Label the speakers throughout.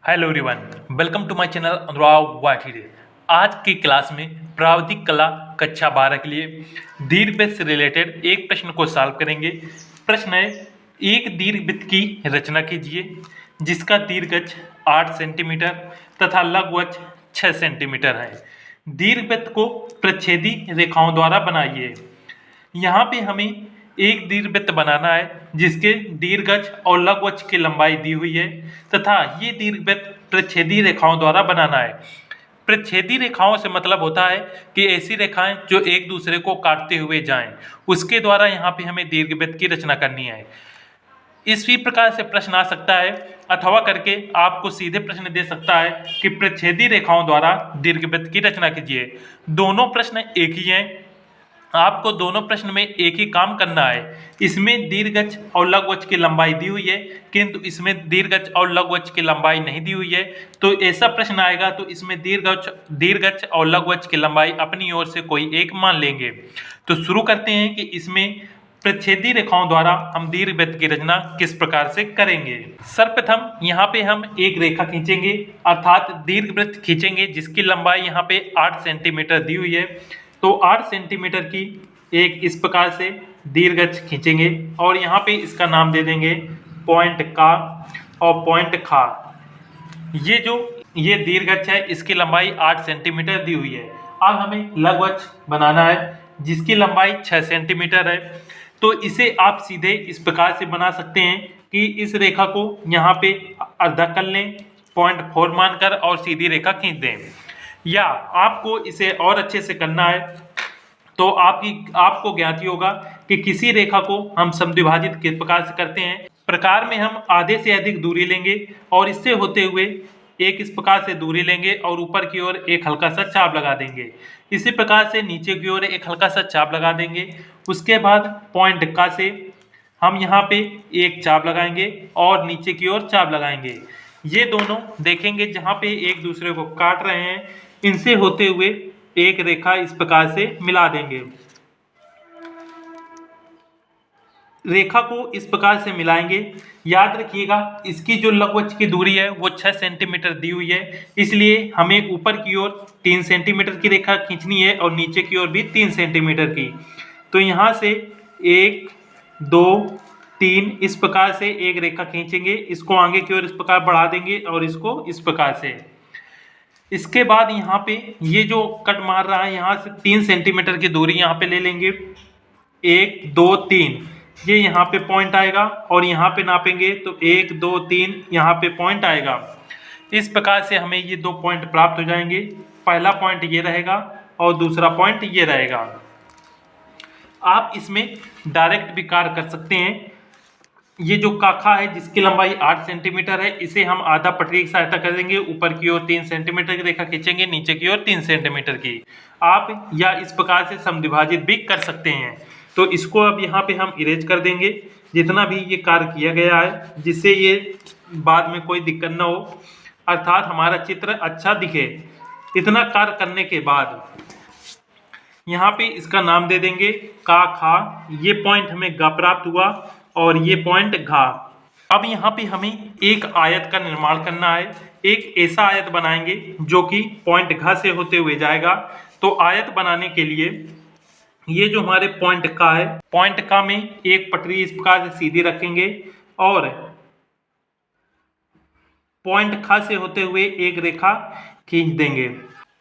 Speaker 1: Hello everyone, welcome to my channel Anurag Wathore. आज की class में प्रावधिक कला कक्षा 12 के लिए दीर्घवृत्त से रिलेटेड एक प्रश्न को सॉल्व करेंगे। प्रश्न है, एक दीर्घवृत्त की रचना कीजिए जिसका दीर्घच 8 सेंटीमीटर तथा लघुवच 6 सेंटीमीटर है। दीर्घवृत्त को प्रच्छेदी रेखाओं द्वारा बनाइए। यहाँ पे हमें एक दीर्घवृत्त बनाना है जिसके दीर्घच और लघुवच की लंबाई दी हुई है तथा ये दीर्घवृत्त प्रच्छेदी रेखाओं द्वारा बनाना है। प्रच्छेदी रेखाओं से मतलब होता है कि ऐसी रेखाएं जो एक दूसरे को काटते हुए जाएं, उसके द्वारा यहाँ पे हमें दीर्घवृत्त की रचना करनी है। इसी प्रकार से प्रश्न आ सकता है अथवा करके आपको सीधे प्रश्न दे सकता है कि प्रच्छेदी रेखाओं द्वारा दीर्घवृत्त की रचना कीजिए। दोनों प्रश्न एक ही हैं, आपको दोनों प्रश्न में एक ही काम करना है। इसमें दीर्घच और लघुवच की लंबाई दी हुई है किंतु इसमें दीर्घच और लघुवच की लंबाई नहीं दी हुई है, तो ऐसा प्रश्न आएगा तो इसमें दीर्घच और लघुवच की लंबाई अपनी ओर से कोई एक मान लेंगे। तो शुरू करते हैं कि इसमें प्रच्छेदी रेखाओं द्वारा हम दीर्घवृत्त की रचना किस प्रकार से करेंगे। सर्वप्रथम यहाँ पे हम एक रेखा खींचेंगे अर्थात दीर्घवृत्त खींचेंगे जिसकी लंबाई यहाँ पे 8 सेंटीमीटर दी हुई है। तो 8 सेंटीमीटर की एक इस प्रकार से दीर्घच खींचेंगे और यहाँ पे इसका नाम दे देंगे पॉइंट का और पॉइंट खा। ये दीर्घच है, इसकी लंबाई 8 सेंटीमीटर दी हुई है। अब हमें लघुवच बनाना है जिसकी लंबाई 6 सेंटीमीटर है। तो इसे आप सीधे इस प्रकार से बना सकते हैं कि इस रेखा को यहाँ पे अर्धा कर लें, 0.4 मानकर और सीधी रेखा खींच दें। या आपको इसे और अच्छे से करना है तो आपको ज्ञात ही होगा कि किसी रेखा को हम समद्विभाजित किस प्रकार से करते हैं। प्रकार में हम आधे से अधिक दूरी लेंगे और इससे होते हुए एक इस प्रकार से दूरी लेंगे और ऊपर की ओर एक हल्का सा चाप लगा देंगे। इसी प्रकार से नीचे की ओर एक हल्का सा चाप लगा देंगे। उसके बाद पॉइंट का से हम यहाँ पे एक चाप लगाएंगे और नीचे की ओर चाप लगाएंगे। ये दोनों देखेंगे जहाँ पे एक दूसरे को काट रहे हैं, इनसे होते हुए एक रेखा इस प्रकार से मिला देंगे। रेखा को इस प्रकार से मिलाएंगे। याद रखिएगा इसकी जो लघुवच की दूरी है वो 6 सेंटीमीटर दी हुई है, इसलिए हमें ऊपर की ओर 3 सेंटीमीटर की रेखा खींचनी है और नीचे की ओर भी 3 सेंटीमीटर की। तो यहाँ से 1 2 3 इस प्रकार से एक रेखा खींचेंगे, इसको आगे की ओर इस प्रकार बढ़ा देंगे और इसको इस प्रकार से। इसके बाद यहाँ पे ये जो कट मार रहा है यहाँ से 3 सेंटीमीटर की दूरी यहाँ पे ले लेंगे। 1 2 3 ये यहाँ पे पॉइंट आएगा और यहाँ पे नापेंगे तो 1 2 3 यहाँ पे पॉइंट आएगा। इस प्रकार से हमें ये 2 पॉइंट प्राप्त हो जाएंगे। पहला पॉइंट ये रहेगा और दूसरा पॉइंट ये रहेगा। आप इसमें डायरेक्ट भी कार्य कर सकते हैं। ये जो काखा है जिसकी लंबाई 8 सेंटीमीटर है, इसे हम आधा पटरी की सहायता कर देंगे। ऊपर की ओर 3 सेंटीमीटर की रेखा खींचेंगे, नीचे की ओर 3 सेंटीमीटर की। आप या इस प्रकार से समद्विभाजित भी कर सकते हैं। तो इसको अब यहाँ पे हम इरेज कर देंगे जितना भी ये कार्य किया गया है, जिससे ये बाद में कोई दिक्कत ना हो, अर्थात हमारा चित्र अच्छा दिखे। इतना कार्य करने के बाद यहाँ पे इसका नाम दे देंगे का खा। ये पॉइंट हमें गा प्राप्त हुआ और ये पॉइंट घा। अब यहाँ पे हमें एक आयत का निर्माण करना है। एक ऐसा आयत बनाएंगे जो कि पॉइंट घा से होते हुए जाएगा। तो आयत बनाने के लिए ये जो हमारे पॉइंट का है, पॉइंट का में एक पटरी इस प्रकार से सीधी रखेंगे और पॉइंट खा से होते हुए एक रेखा खींच देंगे।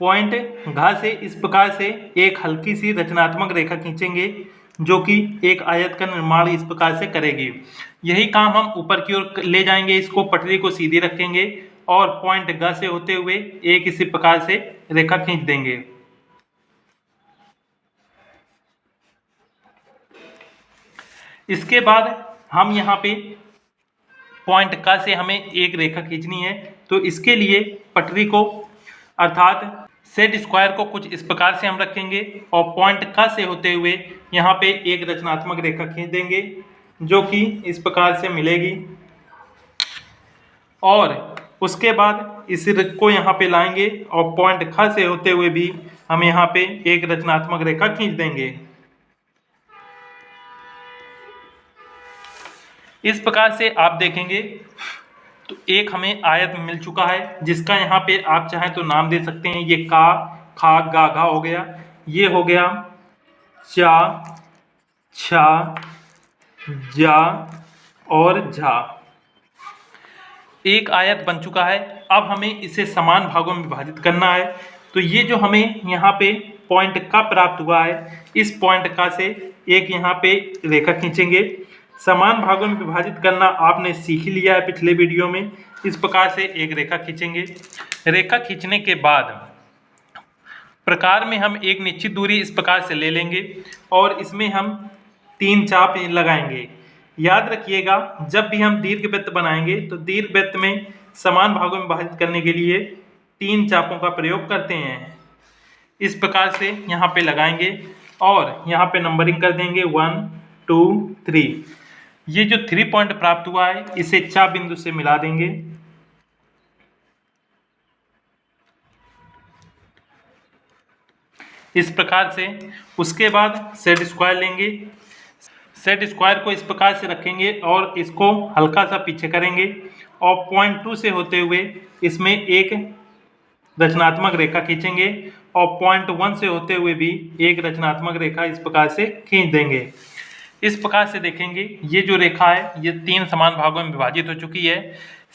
Speaker 1: पॉइंट घा से इस प्रकार से एक हल्की सी रचनात्मक रेखा खींचेंगे जो कि एक आयत का निर्माण इस प्रकार से करेगी। यही काम हम ऊपर की ओर ले जाएंगे, इसको पटरी को सीधी रखेंगे और पॉइंट घ से होते हुए एक इसी प्रकार से रेखा खींच देंगे। इसके बाद हम यहाँ पे पॉइंट का से हमें एक रेखा खींचनी है, तो इसके लिए पटरी को अर्थात सेट स्क्वायर को कुछ इस प्रकार से हम रखेंगे और पॉइंट का से होते हुए यहाँ पे एक रचनात्मक रेखा खींच देंगे जो कि इस प्रकार से मिलेगी। और उसके बाद इस को यहाँ पे लाएंगे और पॉइंट खा से होते हुए भी हम यहाँ पे एक रचनात्मक रेखा खींच देंगे। इस प्रकार से आप देखेंगे तो एक हमें आयत मिल चुका है, जिसका यहाँ पे आप चाहें तो नाम दे सकते हैं। ये का, खा, गा, घा हो गया, ये हो गया चा, छा, जा और झा। एक आयत बन चुका है। अब हमें इसे समान भागों में विभाजित करना है। तो ये जो हमें यहाँ पे पॉइंट का प्राप्त हुआ है, इस पॉइंट का से एक यहाँ पे रेखा खींचेंगे। समान भागों में विभाजित करना आपने सीख लिया है पिछले वीडियो में। इस प्रकार से एक रेखा खींचेंगे। रेखा खींचने के बाद प्रकार में हम एक निश्चित दूरी इस प्रकार से ले लेंगे और इसमें हम 3 चाप लगाएंगे। याद रखिएगा, जब भी हम दीर्घवृत्त बनाएंगे तो दीर्घवृत्त में समान भागों में विभाजित करने के लिए 3 चापों का प्रयोग करते हैं। इस प्रकार से यहाँ पे लगाएंगे और यहाँ पे नंबरिंग कर देंगे 1 2 3। ये जो 3 पॉइंट प्राप्त हुआ है, इसे चाप बिंदु से मिला देंगे। इस प्रकार से उसके बाद सेट स्क्वायर लेंगे। सेट स्क्वायर को इस प्रकार से रखेंगे और इसको हल्का सा पीछे करेंगे और पॉइंट 2 से होते हुए इसमें एक रचनात्मक रेखा खींचेंगे और पॉइंट 1 से होते हुए भी एक रचनात्मक रेखा इस प्रकार से खींच देंगे। इस प्रकार से देखेंगे ये जो रेखा है ये 3 समान भागों में विभाजित हो चुकी है।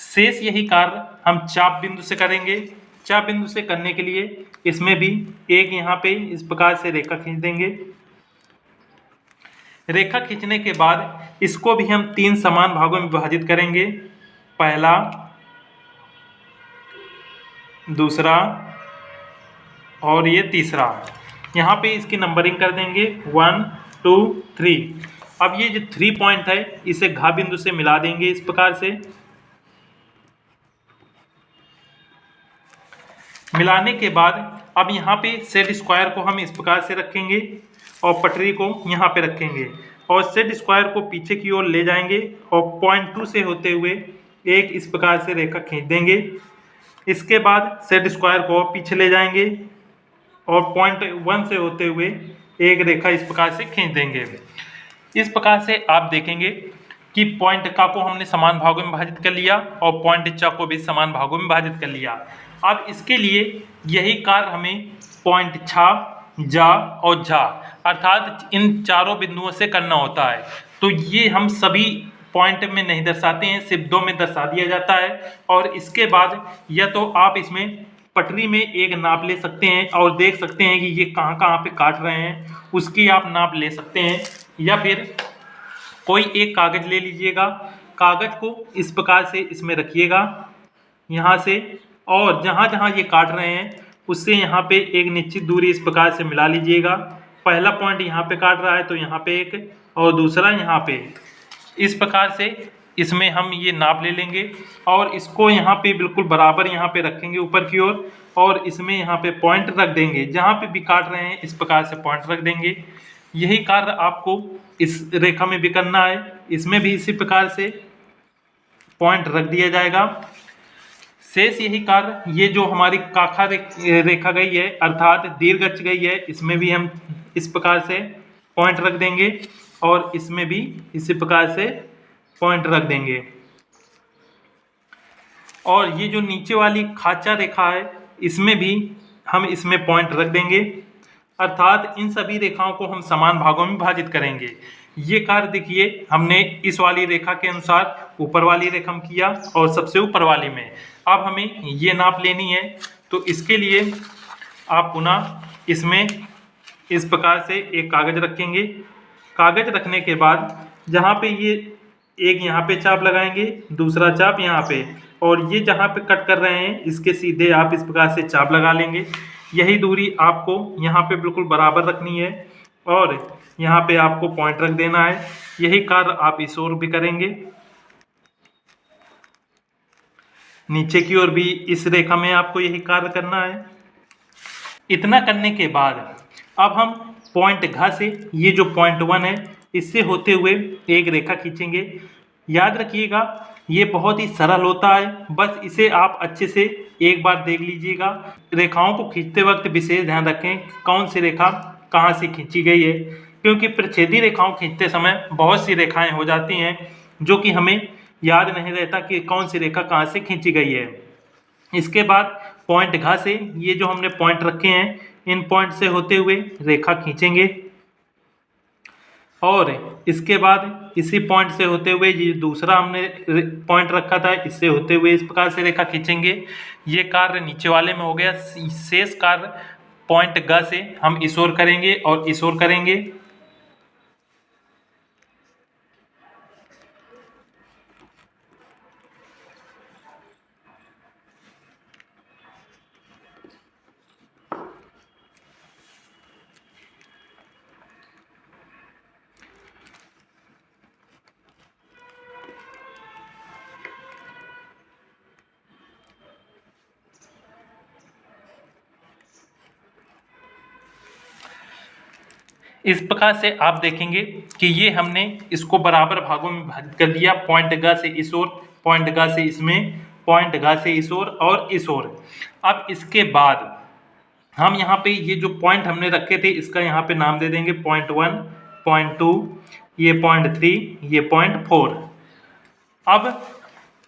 Speaker 1: शेष यही कार्य हम चाप बिंदु से करेंगे। चाप बिंदु से करने के लिए इसमें भी एक यहाँ पे इस प्रकार से रेखा खींच देंगे। रेखा खींचने के बाद इसको भी हम 3 समान भागों में विभाजित करेंगे। पहला, दूसरा और ये तीसरा। यहाँ पे इसकी नंबरिंग कर देंगे 1 2 3। अब ये जो 3 पॉइंट है इसे घा बिंदु से मिला देंगे इस प्रकार से। मिलाने के बाद अब यहाँ पे सेट स्क्वायर को हम इस प्रकार से रखेंगे और पटरी को यहाँ पे रखेंगे और सेट स्क्वायर को पीछे की ओर ले जाएंगे और पॉइंट 2 से होते हुए एक इस प्रकार से रेखा खींच देंगे। इसके बाद सेट स्क्वायर को पीछे ले जाएंगे और पॉइंट 1 से होते हुए एक रेखा इस प्रकार से खींच देंगे। इस प्रकार से आप देखेंगे कि पॉइंट का को हमने समान भागों में विभाजित कर लिया और पॉइंट च को भी समान भागों में विभाजित कर लिया। अब इसके लिए यही कार्य हमें पॉइंट छा, जा और झा अर्थात इन चारों बिंदुओं से करना होता है। तो ये हम सभी पॉइंट में नहीं दर्शाते हैं, सिर्फ 2 में दर्शा दिया जाता है। और इसके बाद या तो आप इसमें पटरी में एक नाप ले सकते हैं और देख सकते हैं कि ये कहाँ कहाँ पे काट रहे हैं, उसकी आप नाप ले सकते हैं। या फिर कोई एक कागज ले लीजिएगा, कागज को इस प्रकार से इसमें रखिएगा यहाँ से, और जहाँ जहाँ ये काट रहे हैं उससे यहाँ पे एक निश्चित दूरी इस प्रकार से मिला लीजिएगा। पहला पॉइंट यहाँ पे काट रहा है तो यहाँ पे एक और दूसरा यहाँ पे। इस प्रकार से इसमें हम ये नाप ले लेंगे और इसको यहाँ पे बिल्कुल बराबर यहाँ पे रखेंगे ऊपर की ओर और इसमें यहाँ पे पॉइंट रख देंगे। जहाँ पे भी काट रहे हैं इस प्रकार से पॉइंट रख देंगे। यही कार्य आपको इस रेखा में भी करना है। इसमें भी इसी प्रकार से पॉइंट रख दिया जाएगा। शेष यही कार्य ये जो हमारी काखा रेखा गई है अर्थात दीर्घच गई है, इसमें भी हम इस प्रकार से पॉइंट रख देंगे और इसमें भी इसी प्रकार से पॉइंट रख देंगे। और ये जो नीचे वाली खाचा रेखा है इसमें भी हम इसमें पॉइंट रख देंगे अर्थात इन सभी रेखाओं को हम समान भागों में विभाजित करेंगे। ये कार्य देखिए हमने इस वाली रेखा के अनुसार ऊपर वाली रेखा में किया और सबसे ऊपर वाली में। अब हमें ये नाप लेनी है तो इसके लिए आप पुनः इसमें इस प्रकार से एक कागज रखेंगे। कागज रखने के बाद जहाँ पे ये एक यहाँ पे चाप लगाएंगे, दूसरा चाप यहाँ पे, और ये जहाँ पे कट कर रहे हैं इसके सीधे आप इस प्रकार से चाप लगा लेंगे। यही दूरी आपको यहाँ पे बिल्कुल बराबर रखनी है और यहाँ पे आपको पॉइंट रख देना है। यही कार्य आप इस ओर भी करेंगे। नीचे की ओर भी इस रेखा में आपको यही कार्य करना है। इतना करने के बाद अब हम पॉइंट घ से ये जो पॉइंट 1 है इससे होते हुए एक रेखा खींचेंगे। याद रखिएगा ये बहुत ही सरल होता है, बस इसे आप अच्छे से एक बार देख लीजिएगा। रेखाओं को खींचते वक्त विशेष ध्यान रखें कौन सी रेखा कहाँ से खींची गई है, क्योंकि प्रतिच्छेदी रेखाओं खींचते समय बहुत सी रेखाएं हो जाती हैं जो कि हमें याद नहीं रहता कि कौन सी रेखा कहाँ से खींची गई है। इसके बाद पॉइंट घ से ये जो हमने पॉइंट रखे हैं, इन पॉइंट से होते हुए रेखा खींचेंगे और इसके बाद इसी पॉइंट से होते हुए ये दूसरा हमने पॉइंट रखा था, इससे होते हुए इस प्रकार से रेखा खींचेंगे। ये कार्य नीचे वाले में हो गया। शेष कार्य पॉइंट ग से हम इस ओर करेंगे और इस ओर करेंगे। इस प्रकार से आप देखेंगे कि ये हमने इसको बराबर भागों में विभाजित कर दिया। पॉइंट ग से इस ओर, पॉइंट ग से इसमें, पॉइंट ग से इस ओर और इस ओर। अब इसके बाद हम यहाँ पे ये जो पॉइंट हमने रखे थे इसका यहाँ पे नाम दे देंगे पॉइंट 1, पॉइंट 2, ये पॉइंट 3, ये पॉइंट 4। अब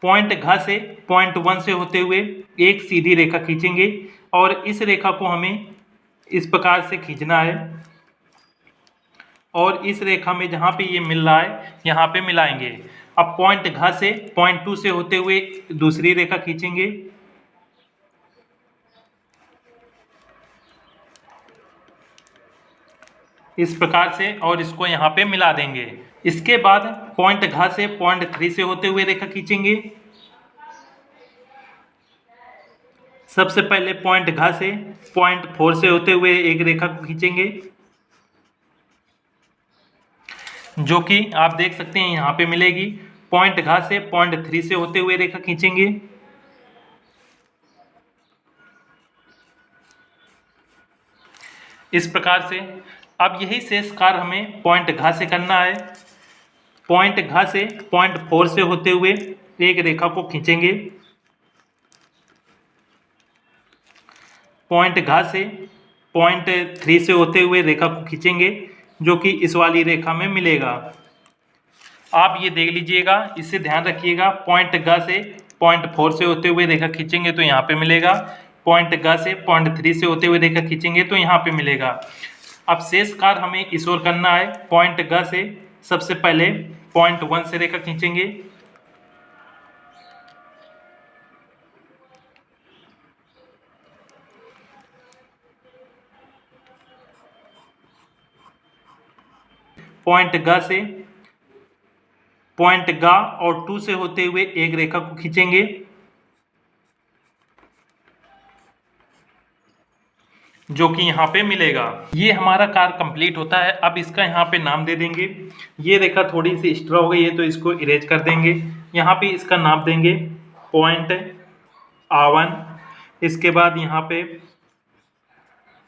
Speaker 1: पॉइंट घ से पॉइंट 1 से होते हुए एक सीधी रेखा खींचेंगे और इस रेखा को हमें इस प्रकार से खींचना है और इस रेखा में जहाँ पे ये मिल रहा है यहाँ पे मिलाएंगे। अब पॉइंट घ से पॉइंट 2 से होते हुए दूसरी रेखा खींचेंगे इस प्रकार से और इसको यहाँ पे मिला देंगे। इसके बाद पॉइंट घ से पॉइंट 3 से होते हुए रेखा खींचेंगे। सबसे पहले पॉइंट घ से पॉइंट 4 से होते हुए एक रेखा को खींचेंगे जो कि आप देख सकते हैं यहाँ पे मिलेगी। पॉइंट घ से पॉइंट 3 से होते हुए रेखा खींचेंगे। इस प्रकार से अब यही शेष कार्य हमें पॉइंट घ से करना है। पॉइंट घ से पॉइंट 4 से होते हुए एक रेखा को खींचेंगे। पॉइंट घ से पॉइंट 3 से होते हुए रेखा को खींचेंगे जो कि इस वाली रेखा में मिलेगा। आप ये देख लीजिएगा, इससे ध्यान रखिएगा। पॉइंट घ से पॉइंट 4 से होते हुए रेखा खींचेंगे तो यहाँ पे मिलेगा। पॉइंट घ से पॉइंट 3 से होते हुए रेखा खींचेंगे तो यहाँ पे मिलेगा। अब शेष कार्य हमें इस ओर करना है। पॉइंट घ से सबसे पहले पॉइंट 1 से रेखा खींचेंगे। पॉइंट घ से पॉइंट घ और 2 से होते हुए एक रेखा को खींचेंगे जो कि यहाँ पे मिलेगा। ये हमारा कार्य कंप्लीट होता है। अब इसका यहाँ पे नाम दे देंगे। ये रेखा थोड़ी सी एक्स्ट्रा हो गई है तो इसको इरेज कर देंगे। यहाँ पे इसका नाम देंगे पॉइंट R1। इसके बाद यहाँ पे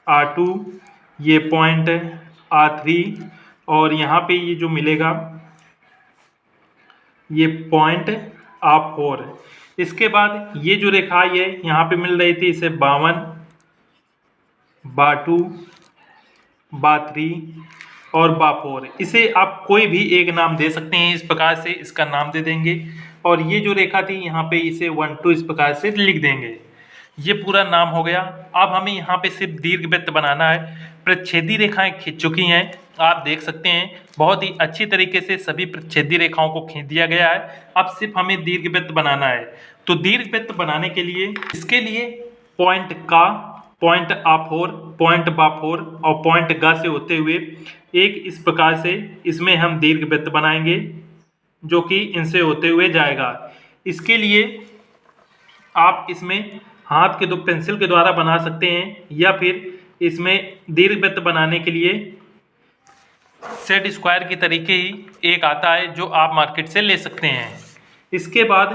Speaker 1: R2, ये पॉइंट R3 और यहाँ पे ये जो मिलेगा ये पॉइंट R4। इसके बाद ये जो रेखा है यहाँ पे मिल रही थी, इसे 52, 52, 53 और 54। इसे आप कोई भी एक नाम दे सकते हैं। इस प्रकार से इसका नाम दे देंगे और ये जो रेखा थी यहाँ पे इसे 1, 2 इस प्रकार से लिख देंगे। ये पूरा नाम हो गया। अब हमें यहाँ पे सिर्फ दीर्घवृत्त बनाना है। प्रच्छेदी रेखाएं खींच चुकी हैं, आप देख सकते हैं। बहुत ही अच्छी तरीके से सभी प्रच्छेदी रेखाओं को खींच दिया गया है। अब सिर्फ हमें दीर्घवृत्त बनाना है। तो दीर्घवृत्त बनाने के लिए इसके लिए पॉइंट का पॉइंट A4, पॉइंट B4 और पॉइंट G से होते हुए एक इस प्रकार से इसमें हम दीर्घवृत्त बनाएंगे जो कि इनसे होते हुए जाएगा। इसके लिए आप इसमें हाथ के 2 पेंसिल के द्वारा बना सकते हैं या फिर इसमें दीर्घवृत्त बनाने के लिए सेट स्क्वायर की तरीके ही एक आता है जो आप मार्केट से ले सकते हैं। इसके बाद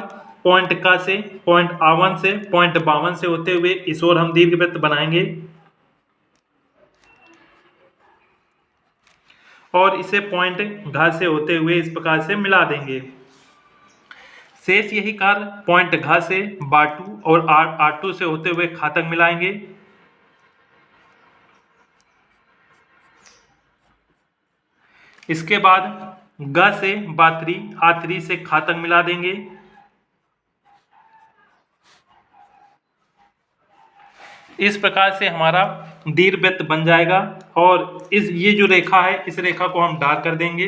Speaker 1: पॉइंट का से पॉइंट A1 से पॉइंट B1 से होते हुए इस ओर हम दीर्घवृत्त बनाएंगे और इसे पॉइंट घ से होते हुए इस प्रकार से मिला देंगे। शेष यही कार्य पॉइंट घ से B2 और R2 से होते हुए ख तक मिलाएंगे। इसके बाद ग से बात्री, आत्री से खा तक मिला देंगे। इस प्रकार से हमारा दीर्घवृत्त बन जाएगा और ये जो रेखा है इस रेखा को हम डार्क कर देंगे।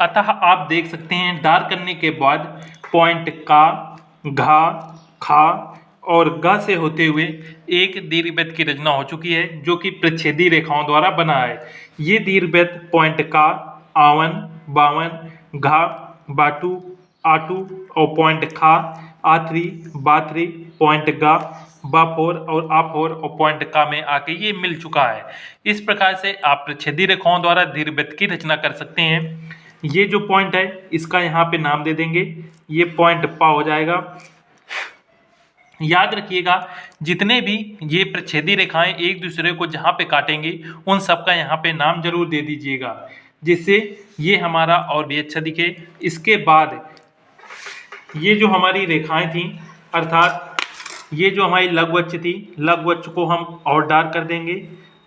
Speaker 1: अतः आप देख सकते हैं डार्क करने के बाद पॉइंट का, घा, खा और ग से होते हुए एक दीर्घवृत्त की रचना हो चुकी है जो कि प्रच्छेदी रेखाओं द्वारा बना है। ये दीर्घवृत्त पॉइंट का, आवन, बावन, घा, बाटू, आटू और पॉइंट खा, आथरी, बाथरी, पॉइंट गा, बाफोर और आफोर और पॉइंट का में आके ये मिल चुका है। इस प्रकार से आप प्रच्छेदी रेखाओं द्वारा दीर्घवृत्त की रचना कर सकते हैं। ये जो पॉइंट है इसका यहाँ पे नाम दे देंगे, ये पॉइंट पा हो जाएगा। याद रखिएगा जितने भी ये प्रच्छेदी रेखाएं एक दूसरे को जहाँ पे काटेंगी उन सब का यहाँ पे नाम जरूर दे दीजिएगा, जिससे ये हमारा और भी अच्छा दिखे। इसके बाद ये जो हमारी रेखाएं थी, अर्थात ये जो हमारी लघुवक्ष थी, लघुवक्ष को हम और डार्क कर देंगे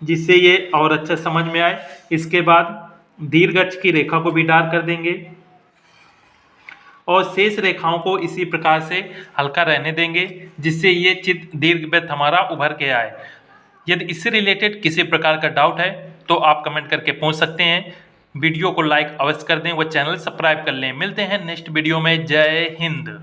Speaker 1: जिससे ये और अच्छा समझ में आए। इसके बाद दीर्घअक्ष की रेखा को भी डार्क कर देंगे और शेष रेखाओं को इसी प्रकार से हल्का रहने देंगे जिससे ये चित्र दीर्घवृत्त हमारा उभर के आए। यदि इससे रिलेटेड किसी प्रकार का डाउट है तो आप कमेंट करके पूछ सकते हैं। वीडियो को लाइक अवश्य कर दें व चैनल सब्सक्राइब कर लें। मिलते हैं नेक्स्ट वीडियो में। जय हिंद।